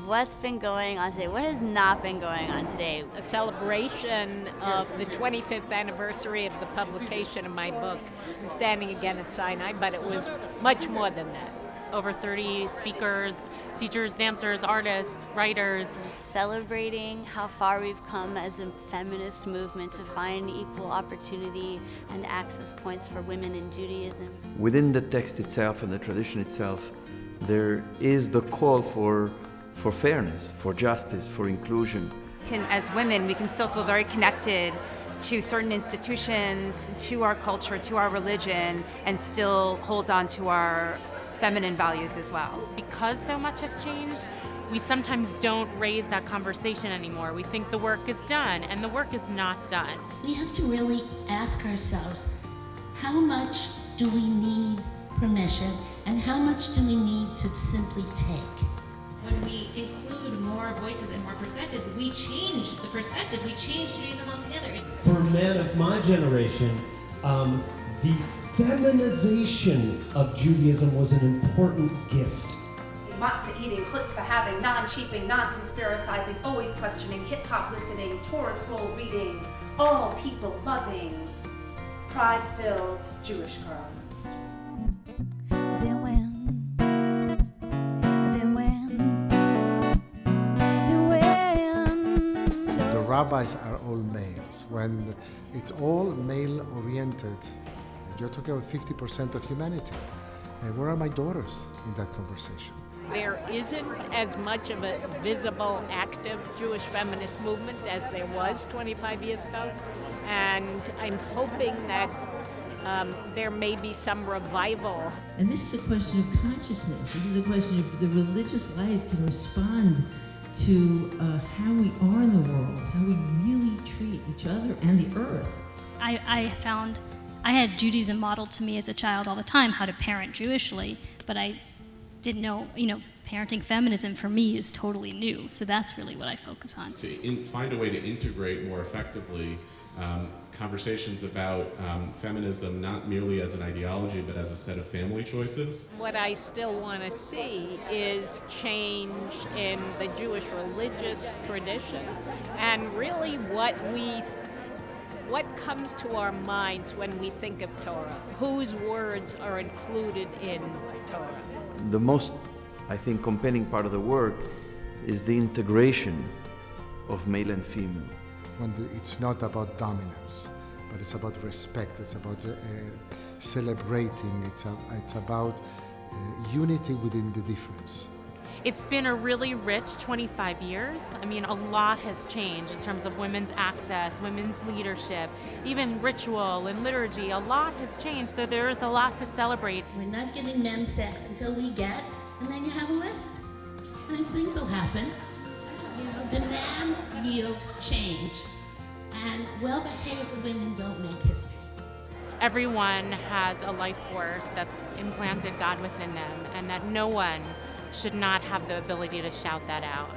what's been going on today. What has not been going on today? A celebration of the 25th anniversary of the publication of my book, Standing Again at Sinai, but it was much more than that. Over 30 speakers, teachers, dancers, artists, writers. Celebrating how far we've come as a feminist movement to find equal opportunity and access points for women in Judaism. Within the text itself and the tradition itself, there is the call for fairness, for justice, for inclusion. As women, we can still feel very connected to certain institutions, to our culture, to our religion, and still hold on to our feminine values as well. Because so much has changed, we sometimes don't raise that conversation anymore. We think the work is done, and the work is not done. We have to really ask ourselves, how much do we need permission, and how much do we need to simply take? When we include more voices and more perspectives, we change the perspective, we change Judaism altogether. For men of my generation, the feminization of Judaism was an important gift. Matzah eating, chutzpah having, non-cheaping, non-conspiracizing, always questioning, hip-hop listening, Torah scroll reading, all people loving, pride-filled Jewish girl. The rabbis are all males. When it's all male-oriented, you're talking about 50% of humanity. And where are my daughters in that conversation? There isn't as much of a visible, active Jewish feminist movement as there was 25 years ago. And I'm hoping that there may be some revival. And this is a question of consciousness. This is a question of the religious life can respond to how we are in the world, how we really treat each other and the earth. I found I had Judaism modeled to me as a child all the time, how to parent Jewishly, but I didn't know, parenting feminism for me is totally new. So that's really what I focus on. To find a way to integrate more effectively conversations about feminism, not merely as an ideology, but as a set of family choices. What I still want to see is change in the Jewish religious tradition, and really what comes to our minds when we think of Torah, whose words are included in Torah. The most, I think, compelling part of the work is the integration of male and female. When it's not about dominance, but it's about respect, it's about celebrating, it's about unity within the difference. It's been a really rich 25 years. I mean, a lot has changed in terms of women's access, women's leadership, even ritual and liturgy. A lot has changed, so there is a lot to celebrate. We're not giving men sex until we get, and then you have a list. And things will happen. Demands yield change. And well-behaved women don't make history. Everyone has a life force that's implanted God within them, and that no one should not have the ability to shout that out.